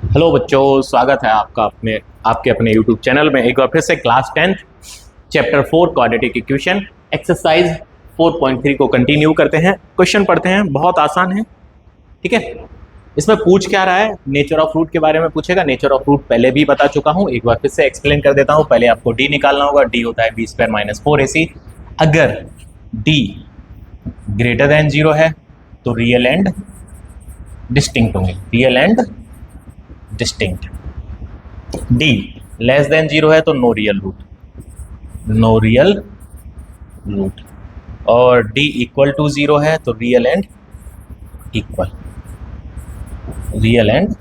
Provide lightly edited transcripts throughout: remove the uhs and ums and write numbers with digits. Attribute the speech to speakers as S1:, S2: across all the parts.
S1: Hello बच्चों, स्वागत है आपका आपके अपने YouTube चैनल में। एक बार फिर से class 10 chapter 4 quadratic equation exercise 4.3 को कंटिन्यू करते हैं। क्वेश्चन पढ़ते हैं, बहुत आसान है। ठीक है, इसमें पूछ क्या रहा है, नेचर ऑफ रूट के बारे में पूछेगा। नेचर ऑफ रूट पहले भी बता चुका हूं, एक बार फिर से एक्सप्लेन कर देता हूं। पहले आपको डी निकालना होगा। डी होता है b² - 4ac। अगर डी ग्रेटर देन 0 है तो रियल एंड डिस्टिंक्ट होंगे, real and distinct. D less than 0 है तो no real root, no real root. और डी इक्वल टू 0 है तो real and equal, real and.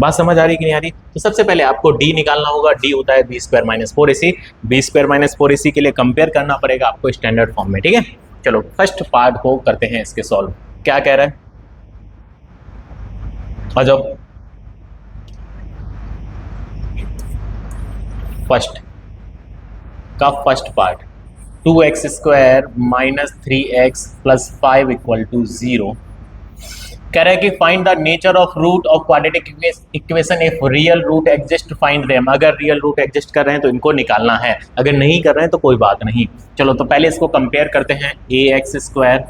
S1: बात समझ आ रही कि नहीं आ रही? तो सबसे पहले आपको डी निकालना होगा। डी होता है b² - 4ac। b² - 4ac के लिए कंपेयर करना पड़ेगा आपको स्टैंडर्ड फॉर्म में। ठीक है, चलो फर्स्ट पार्ट को करते हैं इसके सॉल्व। क्या कह रहा है, आ जाओ। फर्स्ट का फर्स्ट पार्ट 2x² - 3x + 5 = 0। कह रहा है कि find the nature of root of quadratic equation if real root exist, find them. अगर रियल रूट एग्जिस्ट कर रहे हैं तो इनको निकालना है, अगर नहीं कर रहे हैं तो कोई बात नहीं। चलो तो पहले इसको कंपेयर करते हैं। ax²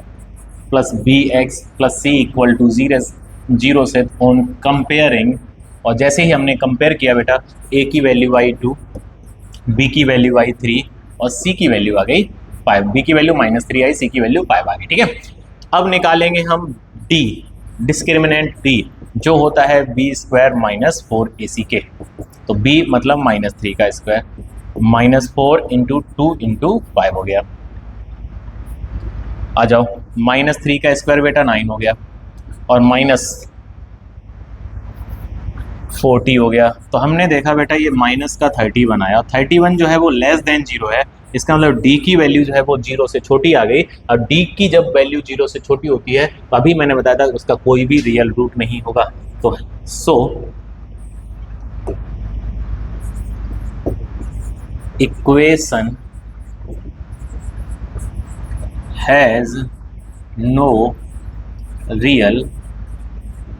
S1: + bx + c = 0 से ऑन कंपेयरिंग। और जैसे ही हमने कंपेयर किया बेटा, a की वैल्यू आई 2, b की वैल्यू आई 3 और c की वैल्यू आ गई 5। b की वैल्यू -3 आई, c की वैल्यू 5 आ गई। ठीक है, अब निकालेंगे हम d, डिस्क्रिमिनेंट d जो होता है b² - 4ac के। तो b मतलब -3 का स्क्वायर, -4 × 2 × 5 हो गया। आ जाओ, -3 का स्क्वायर बेटा 9 हो गया और -40 हो गया। तो हमने देखा बेटा ये माइनस का 31 आया। 31 जो है वो लेस देन 0 है, इसका मतलब d की वैल्यू जो है वो 0 से छोटी आ गई। और d की जब वैल्यू 0 से छोटी होती है तो अभी मैंने बताया था उसका कोई भी रियल रूट नहीं होगा। तो equation has no real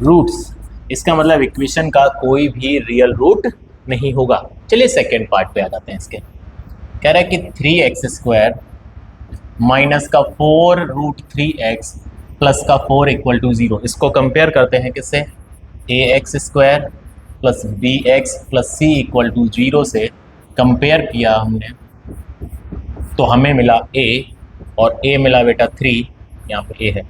S1: roots, इसका मतलब इक्वेशन का कोई भी रियल रूट नहीं होगा। चलिए सेकेंड पार्ट पे आ जाते हैं इसके। कह रहा है कि 3x² - 4√3x + 4 = 0। इसको कंपेयर करते हैं किससे, ax² + bx + c = 0 से कंपेयर किया हमने तो हमें मिला a, और a मिला बेटा 3, यहाँ पे a है।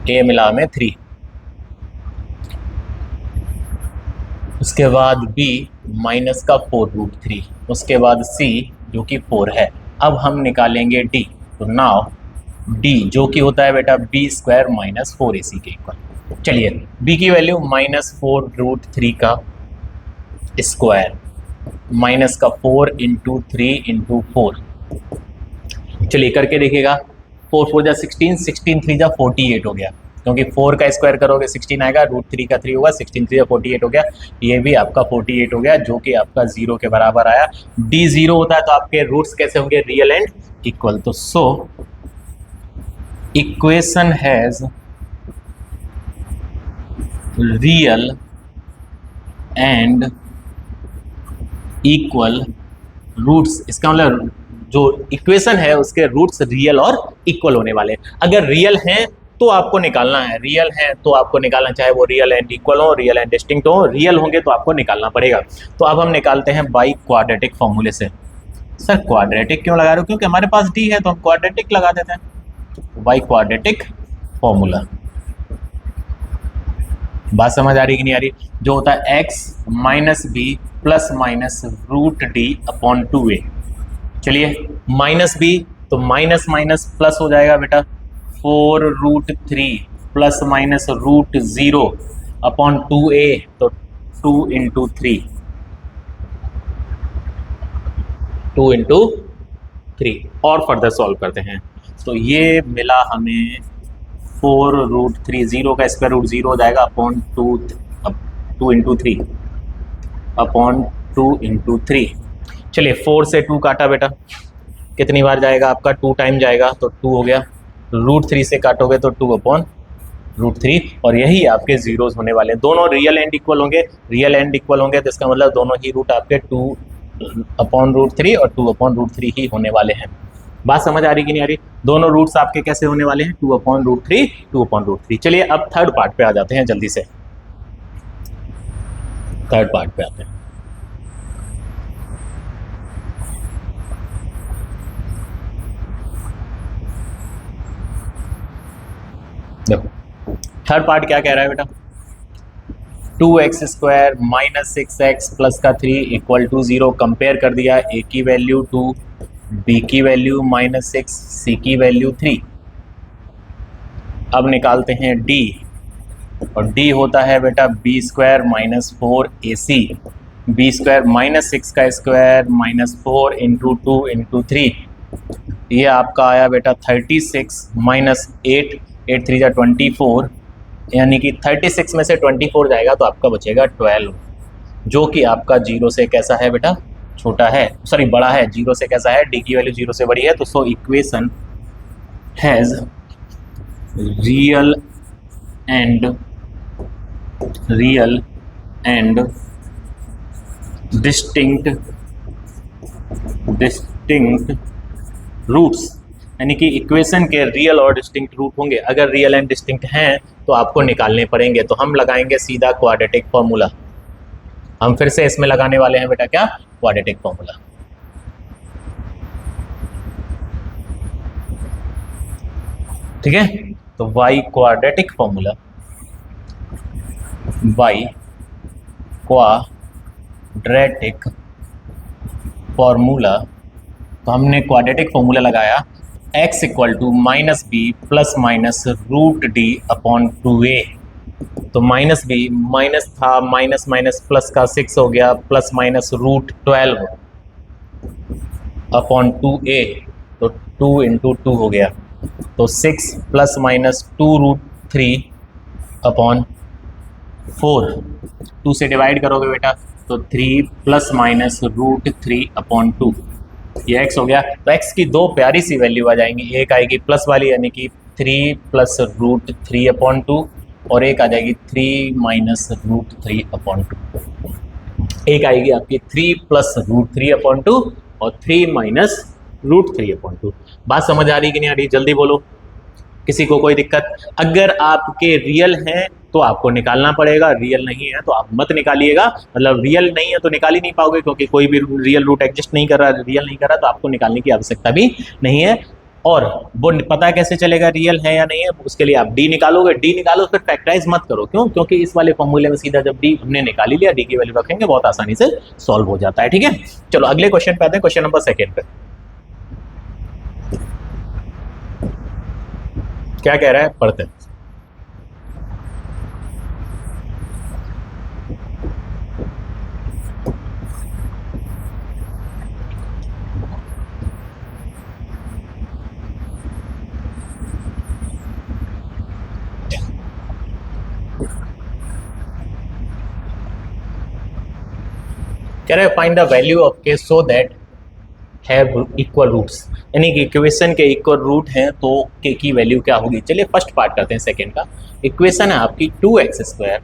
S1: a मिला हमें 3, उसके बाद b -4√3, उसके बाद c जो कि 4 है। अब हम निकालेंगे d। तो नाउ d जो कि होता है बेटा b² - 4ac के इक्वल। चलिए b की वैल्यू -4√3 का स्क्वायर, -4 × 3 × 4। चलिए करके देखिएगा। 4 4 जा 16, 16 3 जा 48 हो गया, क्योंकि 4 का स्क्वायर करोगे 16 आएगा, √3 का 3 होगा, 16 3 जा 48 हो गया। ये भी आपका 48 हो गया, जो कि आपका 0 के बराबर आया। d 0 होता है तो आपके रूट्स कैसे होंगे, रियल एंड इक्वल। तो equation has real and equal roots, इसका मतलब जो इक्वेशन है उसके रूट्स रियल और इक्वल होने वाले। अगर रियल हैं तो आपको निकालना है, रियल है तो आपको निकालना, चाहे वो रियल एंड इक्वल हो, रियल एंड डिस्टिंक्ट हो, रियल होंगे तो आपको निकालना पड़ेगा। तो अब हम निकालते हैं बाई क्वाड्रेटिक फॉर्मूले से। सर क्वाड्रेटिक क्यों लगा रहे हो? क्योंकि हमारे पास डी है तो हम क्वाड्रेटिक लगा देते हैं, बाई क्वाड्रेटिक फॉर्मूला। बात समझ आ रही कि नहीं आ रही? जो होता है x - b ± √d/2a। चलिए -b तो माइनस माइनस प्लस हो जाएगा बेटा, 4√3 ± √0/2a, तो 2 × 3, 2 × 3। और फर्दर सॉल्व करते हैं तो ये मिला हमें 4√3, 0 का स्क्वायर रूट 0 हो जाएगा अपॉन 2 × 3 अपॉन 2 × 3। चलिए 4 से 2 काटा बेटा, कितनी बार जाएगा आपका, 2 टाइम जाएगा तो 2 हो गया, √3 से काटोगे तो 2/√3, और यही आपके जीरोस होने वाले हैं। दोनों रियल एंड इक्वल होंगे, रियल एंड इक्वल होंगे तो इसका मतलब दोनों ही रूट आपके 2/√3 और 2/√3 ही होने वाले हैं। बात समझ आ रही कि नहीं आ रही? दोनों रूट्स आपके कैसे होने वाले हैं, 2/√3 2/√3। चलिए अब थर्ड पार्ट पे आ जाते हैं, जल्दी से थर्ड पार्ट पे आते हैं। देखो थर्ड पार्ट क्या कह रहा है बेटा, 2x² - 6x प्लस का 3 इक्वल टू 0। कंपेयर कर दिया, a की वैल्यू 2, b की वैल्यू -6, c की वैल्यू 3। अब निकालते हैं d, और d होता है बेटा b² - 4ac, b² - 6 का स्क्वायर -4 × 2 × 3, ये आपका आया बेटा 36 -8, 8 3 = 24, यानी कि 36 में से 24 जाएगा तो आपका बचेगा 12, जो कि आपका 0 से कैसा है बेटा, छोटा है, सॉरी बड़ा है, 0 से कैसा है, d की वैल्यू 0 से बड़ी है। तो so equation has real and distinct roots, यानी कि इक्वेशन के रियल और डिस्टिंक्ट रूट होंगे। अगर रियल एंड डिस्टिंक्ट हैं तो आपको निकालने पड़ेंगे, तो हम लगाएंगे सीधा क्वाड्रेटिक फॉर्मूला। हम फिर से इसमें लगाने वाले हैं बेटा क्या, क्वाड्रेटिक फॉर्मूला। ठीक है, तो y quadratic formula, y quadratic formula, तो हमने क्वाड्रेटिक फॉर्मूला लगाया, x = -b plus minus √d/2a। तो -b माइनस था, माइनस माइनस प्लस का 6 हो गया, प्लस माइनस √12/2a, तो 2 × 2 हो गया, तो 6 प्लस माइनस 2√3/4, 2 से डिवाइड करोगे बेटा तो 3 प्लस माइनस √3/2, ये x हो गया। तो x की दो प्यारी सी वैल्यू आ जाएंगी, एक आएगी प्लस वाली यानी कि 3 प्लस √3/2, और एक आ जाएगी 3 माइनस √3/2। एक आएगी आपकी 3 प्लस √3/2 और 3 माइनस √3/2। बात समझ आ रही कि नहीं आ रही, जल्दी बोलो, किसी को कोई दिक्कत? अगर आपके रियल हैं तो आपको निकालना पड़ेगा, रियल नहीं है तो आप मत निकालिएगा। मतलब रियल नहीं है तो निकाल ही नहीं पाओगे, क्योंकि कोई भी रियल रूट एग्जिस्ट नहीं कर रहा, रियल नहीं कर रहा, तो आपको निकालने की आवश्यकता भी नहीं है। और वो पता कैसे चलेगा रियल है या नहीं है, उसके लिए आप डी निकालोगे, डी निकालो फिर फैक्टराइज मत करो। क्यों? क्योंकि इस वाले फॉर्मूले में सीधा जब डी हमने निकाल ही लिया, डी की वैल्यू रखेंगे, बहुत आसानी से सॉल्व हो जाता है। ठीक है, चलो अगले क्वेश्चन पे आते हैं, क्वेश्चन नंबर 2 पे। क्या कह रहा है, पढ़ते हैं। कह रहे हैं find the value of K so that have equal roots, यानी कि इक्वेशन के इक्वल रूट हैं तो के की वैल्यू क्या होगी। चलिए फर्स्ट पार्ट करते हैं, सेकंड का। इक्वेशन है आपकी 2x²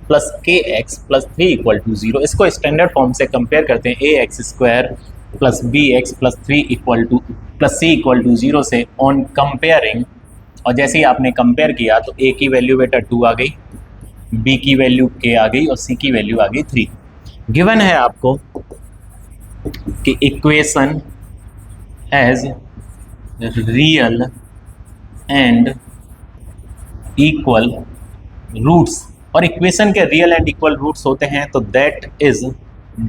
S1: प्लस kx प्लस 3 = 0। इसको स्टैंडर्ड फॉर्म से कंपेयर करते हैं, ax² plus bx plus 3 plus c = 0 से ऑन कंपेयरिंग। और जैसे ही आपने कंपेयर किया तो a की वैल्यू बेटा 2 आ गई, b की वैल्यू k आ गई और c की वैल्यू आ गई 3। गिवन है आपको कि equation has real and equal roots, और इक्वेशन के रियल एंड इक्वल रूट्स होते हैं तो दैट इज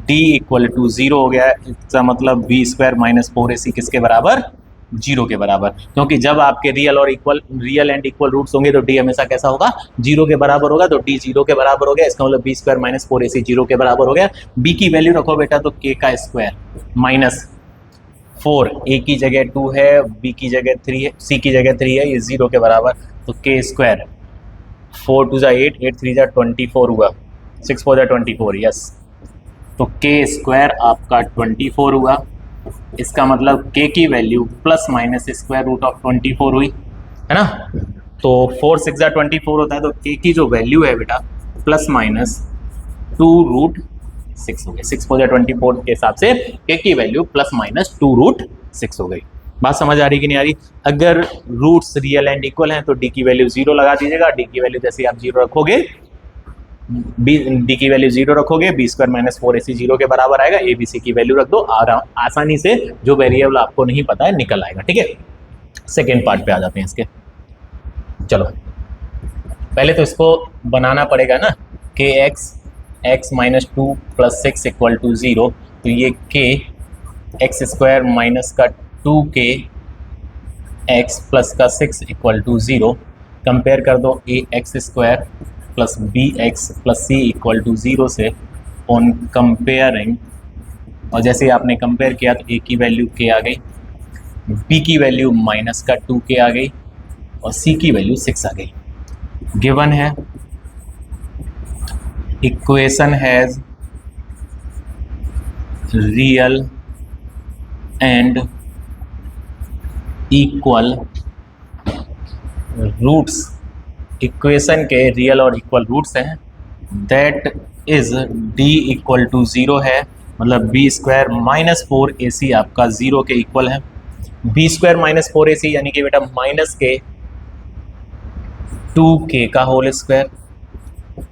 S1: d = 0 हो गया। इसका मतलब b² - 4ac किसके बराबर, 0 के बराबर। क्योंकि जब आपके रियल एंड इक्वल रूट्स होंगे तो d हमेशा कैसा होगा, 0 के बराबर होगा, तो d 0 के बराबर हो गया। इसका मतलब b² - 4ac 0 के बराबर हो गया। b की वैल्यू रखो बेटा तो k का स्क्वायर माइनस 4, a की जगह 2 है, b की जगह 3 है, c की जगह 3 है, ये 0 के बराबर, तो k स्क्वायर 4 2 8, 8 3 24 हुआ, 6 4 24, यस, तो k स्क्वायर आपका 24 हुआ। इसका मतलब k की value plus minus square root of 24 हुई, है ना। तो 4 6 24 होता है, तो k की जो वैल्यू है बेटा प्लस माइनस 2√6 हो गई। 6 4 24 के हिसाब से k की वैल्यू प्लस माइनस 2√6 हो गई। बात समझ आ रही कि नहीं आ रही? अगर रूट्स रियल एंड इक्वल हैं तो d की वैल्यू 0 लगा दीजिएगा। d की वैल्यू जैसे आप 0 रखोगे, d की वैल्यू 0 रखोगे, b स्क्वायर माइनस 4ac 0 के बराबर आएगा। a b c की वैल्यू रख दो, आसानी से जो वेरिएबल आपको नहीं पता है निकल आएगा। ठीक है, सेकेंड पार्ट पे आ जाते हैं इसके। चलो पहले तो इसको बनाना पड़ेगा ना, K x minus 2 plus 6 equal to 0। तो ये के एक्स स्क्वायर माइनस का 2k एक्स प्लस का 6 इक्वल टू 0। कंपेयर कर दो a x square plus b x plus c equal to 0 से ऑन कंपेयरिंग। और जैसे आपने कंपेयर किया तो ए की वैल्यू k आ गई, बी की वैल्यू माइनस का 2k आ गई और सी की वैल्यू 6 आ गई। गिवन है equation has real and equal roots. Equation के रियल और इक्वल रूट्स हैं। That is d equal to 0 है, मतलब बी स्क्वायर माइनस 4ac आपका 0 के इक्वल है। बी स्क्वायर माइनस 4ac यानी कि बेटा माइनस के 2k का होल स्क्वायर,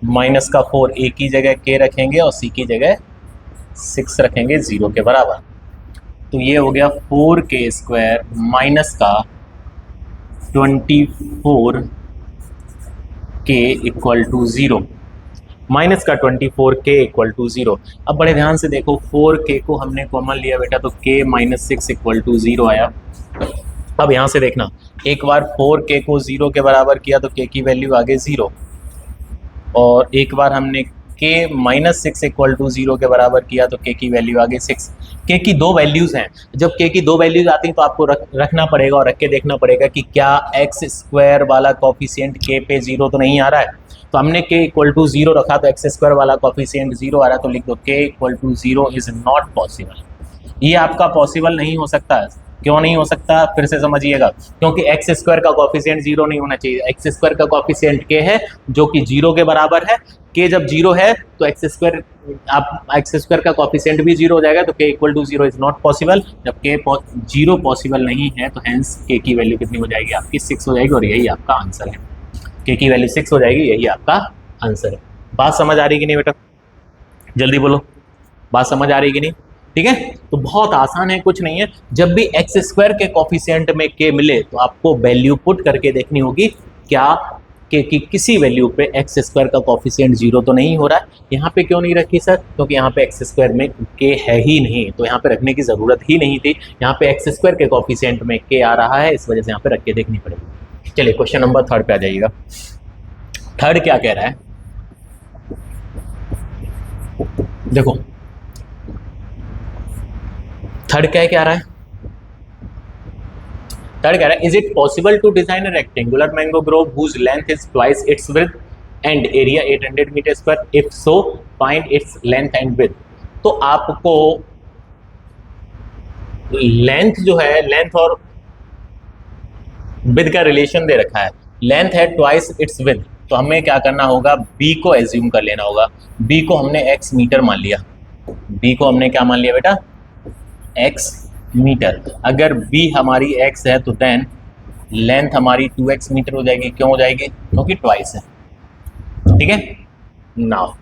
S1: माइनस का 4 a की जगह k रखेंगे और c की जगह 6 रखेंगे 0 के बराबर। तो ये हो गया 4k स्क्वायर माइनस का 24k इक्वल टू 0, माइनस का 24k इक्वल टू 0। अब बड़े ध्यान से देखो, 4k को हमने कॉमन लिया बेटा तो k माइनस 6 इक्वल टू 0 आया। अब यहाँ से देखना, एक बार 4k को 0 के बराबर किया तो k की वैल्यू आ गई 0, और एक बार हमने k माइनस 6 इक्वल टू 0 के बराबर किया तो k की वैल्यू आ गई 6। k की दो वैल्यूज़ हैं, जब k की दो वैल्यूज़ आती हैं तो आपको रखना पड़ेगा और रख के देखना पड़ेगा कि क्या x स्क्वायर वाला कॉफिशिएंट k पे 0 तो नहीं आ रहा है। तो हमने k इक्वल टू 0 रखा तो x स्क्वायर वाला कॉफिशिएंट 0 आ रहा है, तो लिख दो k equal to 0 is not possible. ये आपका पॉसिबल नहीं हो सकता है। क्यों नहीं हो सकता, फिर से समझिएगा, क्योंकि एक्स स्क्वायर का कॉफिशिएंट 0 नहीं होना चाहिए। एक्स स्क्वायर का कॉफिशिएंट k है जो कि 0 के बराबर है। k जब 0 है तो एक्स स्क्वायर का कॉफिशिएंट भी 0 हो जाएगा, तो k equal to 0 is not possible. जब k 0 पॉसिबल नहीं है तो हेंस k की वैल्यू कितनी हो जाएगी आपकी, 6 हो जाएगी, और यही आपका आंसर है। k की वैल्यू 6 हो जाएगी, यही आपका आंसर है। बात समझ आ रही कि नहीं बेटा, जल्दी बोलो, बात समझ आ रही कि नहीं? ठीक है, तो बहुत आसान है, कुछ नहीं है। जब भी एक्स स्क्वायर के कॉफिशिएंट में k मिले तो आपको वैल्यू पुट करके देखनी होगी, क्या k की किसी वैल्यू पे एक्स स्क्वायर का कॉफिशिएंट 0 तो नहीं हो रहा है। यहाँ पे क्यों नहीं रखी सर, क्योंकि यहाँ पे एक्स स्क्वायर में k है ही नहीं, तो यहाँ पे रखने की ज़रूरत ही नहीं थी। यहाँ पे एक्स स्क्वायर के कॉफिशिएंट में k आ रहा है, इस वजह से यहाँ पे रख के देखनी पड़ेगी। चलिए क्वेश्चन नंबर 3 पे आ जाइएगा। थर्ड क्या कह रहा है, देखो थर्ड क्या रहा है, थर्ड कह रहा है, is it possible to design a rectangular mango grove whose length is twice its width and area 800 metre square, if so find its length and width. तो आपको लेंथ जो है, लेंथ और विड्थ का रिलेशन दे रखा है। लेंथ है twice its width, तो हमें क्या करना होगा, b को एज्यूम कर लेना होगा। b को हमने x मीटर मान लिया, b को हमने क्या मान लिया बेटा, x मीटर। अगर b हमारी x है तो देन लेंथ हमारी 2x मीटर हो जाएगी। क्यों हो जाएगी, क्योंकि ट्वाइस है। ठीक है, नाउ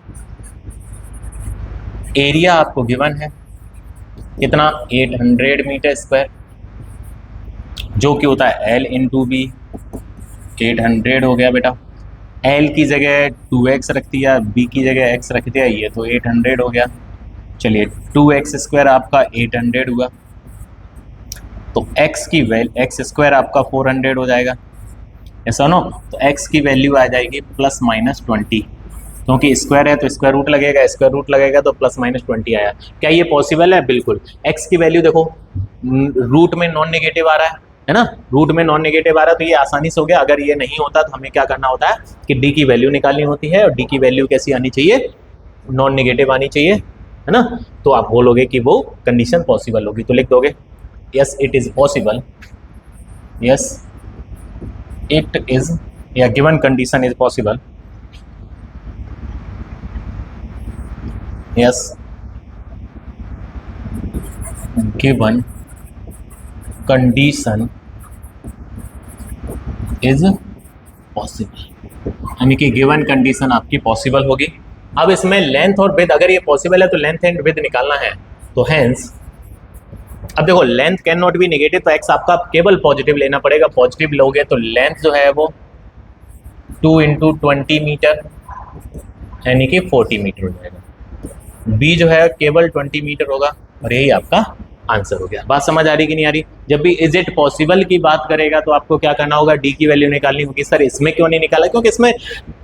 S1: एरिया आपको गिवन है कितना, 800 मीटर स्क्वायर, जो कि होता है l इंटू बी। 800 हो गया बेटा, l की जगह 2x रख दिया, b की जगह x रख दिया, ये तो 800 हो गया। चलिए 2x स्क्वायर आपका 800 हुआ, तो x की वैल्यू, x स्क्वायर आपका 400 हो जाएगा, ऐसा नो। तो x की वैल्यू आ जाएगी प्लस माइनस 20, क्योंकि स्क्वायर है तो स्क्वायर रूट लगेगा, स्क्वायर रूट लगेगा तो प्लस माइनस 20 आया। क्या ये पॉसिबल है? बिल्कुल। x की वैल्यू देखो, रूट में नॉन नेगेटिव आ रहा है ना, रूट में नॉन नेगेटिव आ रहा है, तो ये आसानी से हो गया। अगर ये नहीं होता तो हमें क्या करना होता है कि d की वैल्यू निकालनी होती है, और d की वैल्यू कैसी आनी चाहिए, नॉन नेगेटिव आनी चाहिए। है ना, तो आप बोलोगे कि वो कंडीशन पॉसिबल होगी, तो लिख दोगे yes it is possible, yes it is, या given condition is possible, yes given condition is possible, यानी कि गिवन कंडीशन आपकी पॉसिबल होगी। अब इसमें लेंथ और विड्थ, अगर ये पॉसिबल है तो लेंथ एंड विड्थ निकालना है, तो हेंस अब देखो length can not be negative, तो एक्स आपका केवल पॉजिटिव लेना पड़ेगा, पॉजिटिव लोगे तो लेंथ जो है वो 2 × 20 मीटर यानी कि 40 मीटर हो जाएगा, बी जो है केवल 20 मीटर होगा, और यही आपका आंसर हो गया। बात समझ आ रही कि नहीं आ रही? जब भी इज इट पॉसिबल की बात करेगा तो आपको क्या करना होगा, डी की वैल्यू निकालनी होगी। सर इसमें क्यों नहीं निकाला? क्योंकि इसमें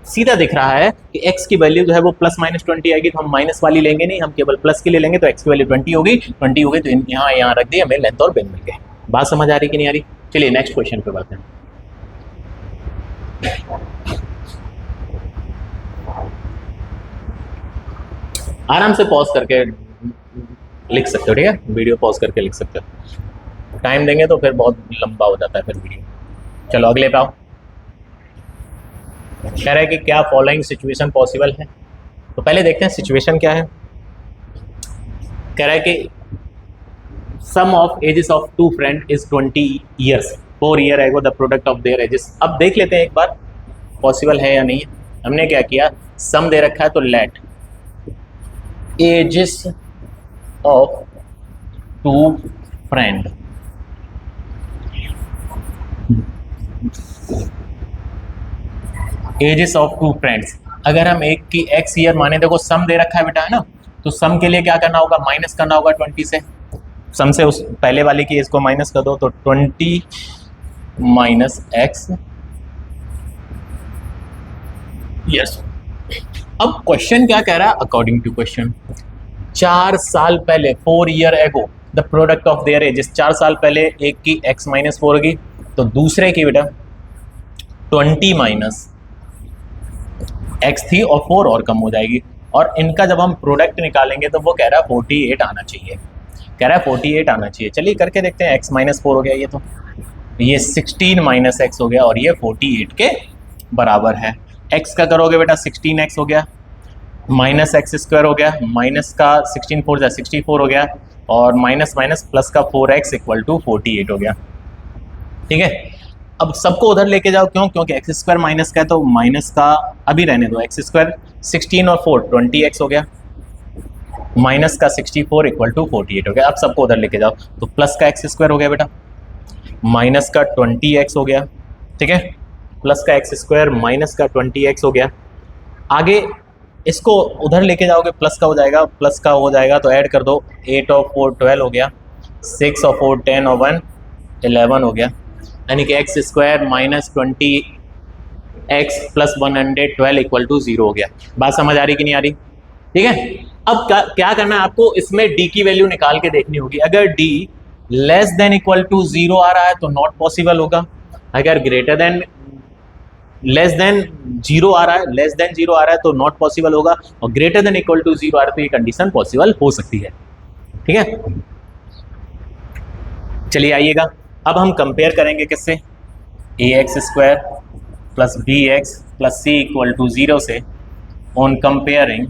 S1: सीधा दिख रहा है कि एक्स की वैल्यू जो है वो ±20 आएगी, तो हम माइनस वाली लेंगे नहीं, हम केवल प्लस की ले लेंगे, तो एक्स की वैल्यू 20 होगी, 20 होगी तो यहाँ रख दी, हमें लेंथ और विड्थ मिल गए। बात समझ आ रही कि नहीं आ रही? चलिए नेक्स्ट क्वेश्चन पे बढ़ते हैं। आराम से पॉज करके लिख सकते हो, ठीक है, वीडियो पॉज करके लिख सकते हो, टाइम देंगे तो फिर बहुत लंबा हो जाता है फिर वीडियो। चलो अगले पे आओ। कह रहा है कि क्या फॉलोइंग सिचुएशन पॉसिबल है, तो पहले देखते हैं सिचुएशन क्या है। कह रहा है कि sum of ages of two friend is 20 years, 4 year ago the product of their ages. अब देख लेते हैं एक बार पॉसिबल है या नहीं। हमने क्या किया, सम दे रखा है तो let ages of 2 friend, ages of 2 friends. अगर हम एक की x ईयर माने, देखो सम दे रखा है बेटा, है ना, तो सम के लिए क्या करना होगा, माइनस करना होगा 20 से, सम से उस पहले वाले की एज को माइनस कर दो, तो 20 माइनस x यस। अब क्वेश्चन क्या कह रहा है, अकॉर्डिंग टू क्वेश्चन 4 साल पहले 4 year ago the product of their edges, 4 साल पहले एक की x - 4 होगी, तो दूसरे की बेटा 20 माइनस x थी और 4 और कम हो जाएगी, और इनका जब हम प्रोडक्ट निकालेंगे तो वो कह रहा है 48 आना चाहिए, कह रहा है 48 आना चाहिए। चलिए करके देखते हैं, x - 4 हो गया, ये 16 माइनस x हो गया, और ये 48 के बराबर है। x का करोगे बेटा 16x हो गया, माइनस x² हो गया, माइनस का 16 4 जा 64 हो गया, और माइनस माइनस प्लस का 4x = 48 हो गया, ठीक है। अब सबको उधर लेके जाओ, क्यों? क्योंकि x² माइनस का है, तो माइनस का अभी रहने दो, x² 16 और 4 20x हो गया, माइनस का 64 = 48 हो गया। अब सबको उधर लेके जाओ, तो प्लस का x² हो गया बेटा, माइनस का 20x हो गया, ठीक है, प्लस का x² माइनस का 20x हो गया। आगे इसको उधर लेके जाओगे, प्लस का हो जाएगा, प्लस का हो जाएगा तो ऐड कर दो, 8 और 4 12 हो गया, 6 और 4 10 और 1 11 हो गया, यानी कि x² माइनस 20x प्लस 112 = 0 हो गया। बात समझ आ रही कि नहीं आ रही? ठीक है। अब क्या करना है आपको, इसमें d की वैल्यू निकाल के देखनी होगी। अगर d <= 0 आ रहा है तो नॉट पॉसिबल होगा, अगर ग्रेटर देन लेस देन 0 आ रहा है, लेस देन 0 आ रहा है तो नॉट पॉसिबल होगा, और ग्रेटर देन = 0 आ रहा है तो ये कंडीशन पॉसिबल हो सकती है, ठीक है। चलिए आइएगा, अब हम कंपेयर करेंगे किससे, ax² plus bx plus c = 0 से, ऑन कंपेयरिंग,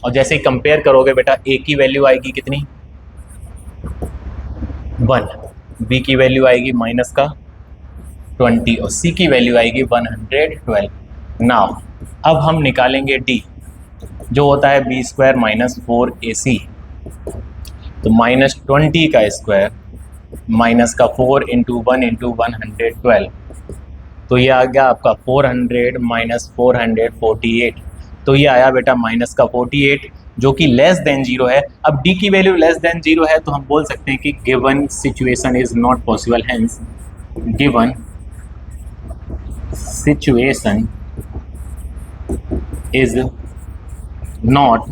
S1: और जैसे ही कंपेयर करोगे बेटा a की वैल्यू आएगी कितनी 1, b की वैल्यू आएगी माइनस का 20 और c की वैल्यू आएगी 112। नाउ अब हम निकालेंगे d, जो होता है b² माइनस 4ac, तो -20 का स्क्वायर माइनस का 4 × 1 × 112, तो ये आ गया आपका 400 माइनस 448, तो ये आया बेटा माइनस का 48, जो कि लेस देन 0 है। अब d की वैल्यू लेस देन 0 है तो हम बोल सकते हैं कि given situation is not possible, hence given situation is not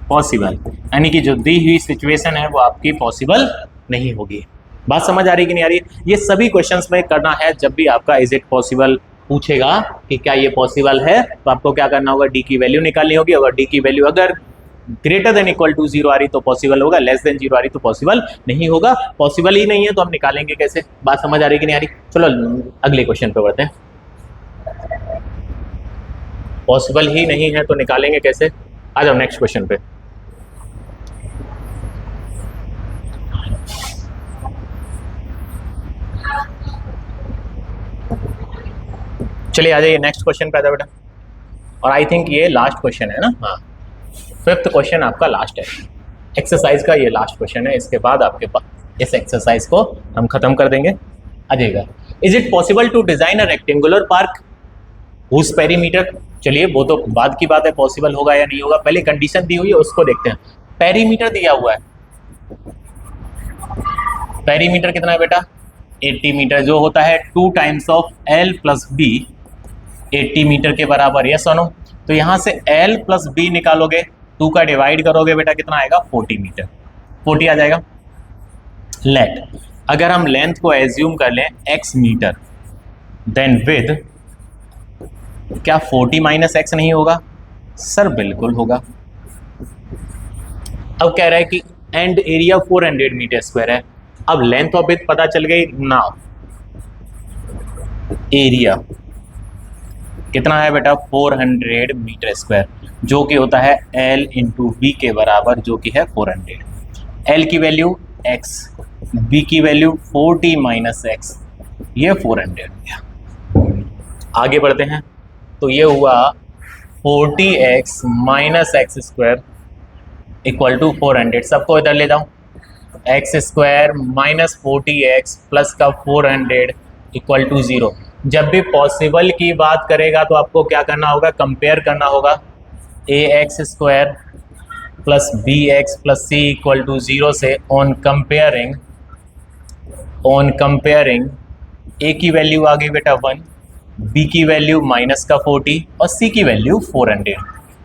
S1: possible, यानी कि जो दी हुई सिचुएशन है वो आपकी पॉसिबल नहीं होगी। बात समझ आ रही कि नहीं आ रही? ये सभी क्वेश्चंस में करना है जब भी आपका इज इट पॉसिबल पूछेगा कि क्या ये पॉसिबल है, तो आपको क्या करना होगा, डी की वैल्यू निकालनी होगी। अगर डी की वैल्यू अगर ग्रेटर देन इक्वल टू 0 आ रही तो पॉसिबल होगा, लेस देन 0 आ रही तो पॉसिबल नहीं होगा। पॉसिबल ही नहीं है तो हम निकालेंगे कैसे? बात समझ आ रही कि नहीं आ रही? चलो अगले क्वेश्चन पे बढ़ते हैं। पॉसिबल ही नहीं है तो निकालेंगे कैसे? आ जाओ नेक्स्ट क्वेश्चन पे। चलिए आ जाइए नेक्स्ट क्वेश्चन पे आ जाओ बेटा। और आई थिंक ये लास्ट क्वेश्चन है ना? हाँ, 5th क्वेश्चन आपका लास्ट है, एक्सरसाइज का ये लास्ट क्वेश्चन है। इसके बाद आपके पास इस एक्सरसाइज को हम खत्म कर देंगे। आ जाइएगा। Is it possible to design a rectangular park whose perimeter? चलिए वो तो बाद की बात है, पॉसिबल होगा या नहीं होगा। पहले कंडीशन दी हुई है उसको देखते हैं। पेरीमीटर दिया हुआ है, पेरीमीटर कितना है बेटा? 80 मीटर, जो होता है 2 times of L plus B, 80 metre के बराबर। यस और नो? तो यहां से L प्लस B निकालोगे, 2 का डिवाइड करोगे बेटा, कितना आएगा? 40 मीटर, 40 आ जाएगा। लेट, अगर हम लेंथ को एज्यूम कर लें x मीटर, देन विद, क्या 40 माइनस x नहीं होगा? सर बिल्कुल होगा। अब कह रहा है कि एंड एरिया 400 मीटर स्क्वायर है। अब लेंथ ऑफ विड्थ पता चल गई ना, एरिया कितना है बेटा? 400 मीटर स्क्वायर, जो कि होता है L इंटू बी के बराबर, जो कि है 400। L की वैल्यू x, B की वैल्यू 40 माइनस x, ये 400 गया। आगे बढ़ते हैं, तो ये हुआ 40x minus x square equal to 400। सबको इधर ले जाओ, x square minus 40x plus का 400 इक्वल टू 0। जब भी पॉसिबल की बात करेगा तो आपको क्या करना होगा? कंपेयर करना होगा। ax square plus bx plus c equal to 0 से ऑन कंपेयरिंग a की वैल्यू आ गई बेटा 1, b की वैल्यू माइनस का 40 और c की वैल्यू 400।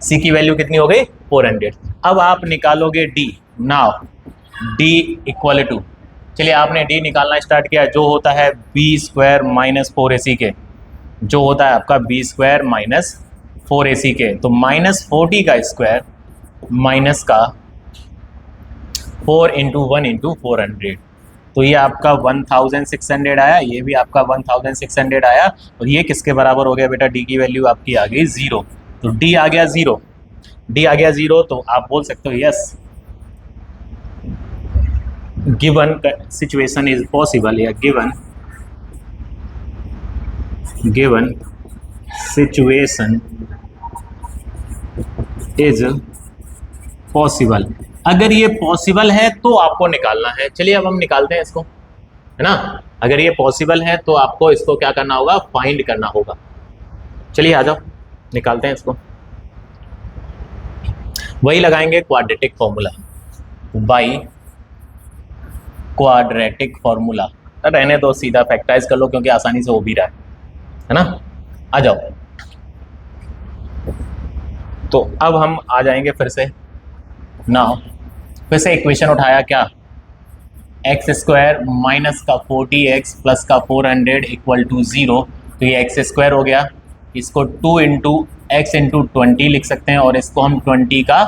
S1: c की वैल्यू कितनी हो गई? 400। अब आप निकालोगे d। Now d equal to, चलिए आपने d निकालना स्टार्ट किया, जो होता है b स्क्वायर माइनस 4ac के, जो होता है आपका b स्क्वायर माइनस 4ac के। तो माइनस 40 का स्क्वायर माइनस का 4 इंटू 1 इंटू 400, तो ये आपका 1600 आया, ये भी आपका 1600 आया। और ये किसके बराबर हो गया बेटा? d की वैल्यू आपकी आ गई 0। तो d आ गया 0, d आ गया 0, तो आप बोल सकते हो yes, given situation is possible, या given situation is possible। अगर ये पॉसिबल है तो आपको निकालना है। चलिए अब हम निकालते हैं इसको, है ना? अगर ये पॉसिबल है तो आपको इसको क्या करना होगा? फाइंड करना होगा। चलिए आ जाओ निकालते हैं इसको। वही लगाएंगे quadratic formula, by quadratic formula. रहने दो, सीधा फैक्टराइज कर लो क्योंकि आसानी से हो भी रहा है ना? आ जाओ। तो अब हम आ जाएंगे फिर से, नाउ फिर से इक्वेशन उठाया, क्या? एक्स स्क्वायर माइनस का 40x प्लस का 400 इक्वल टू 0। तो ये एक्स स्क्वायर हो गया, इसको 2 इंटू एक्स इंटू 20 लिख सकते हैं, और इसको हम 20 का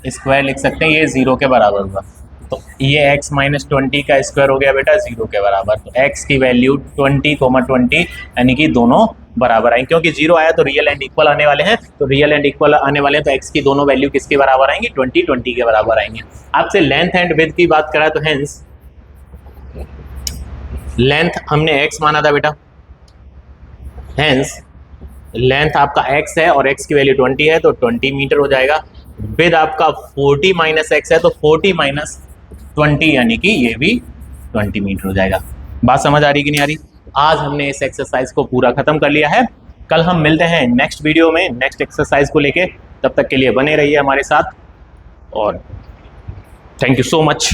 S1: स्क्वायर लिख सकते हैं, ये 0 के बराबर हुआ। तो ये x माइनस 20 का स्क्वायर हो गया बेटा 0 के बराबर। तो x की वैल्यू 20, यानी कि दोनों बराबर आएंगे, क्योंकि 0 आया तो रियल एंड इक्वल आने वाले हैं, तो रियल एंड इक्वल आने वाले हैं, तो x की दोनों वैल्यू किसके बराबर आएंगे? 20 के बराबर आएंगे। आपसे लेंथ एंड विड्थ की बात करा, तो हेंस लेंथ हमने x माना था बेटा, हेंस लेंथ आपका x है और x की वैल्यू 20 है, तो 20 मीटर हो जाएगा। विड्थ आपका 40 माइनस x है, तो 40 माइनस 20 यानी कि ये भी 20 मीटर हो जाएगा। बात समझ आ रही कि नहीं आ रही? आज हमने इस एक्सरसाइज को पूरा खत्म कर लिया है। कल हम मिलते हैं नेक्स्ट वीडियो में नेक्स्ट एक्सरसाइज को लेके। तब तक के लिए बने रहिए हमारे साथ, और थैंक यू सो मच।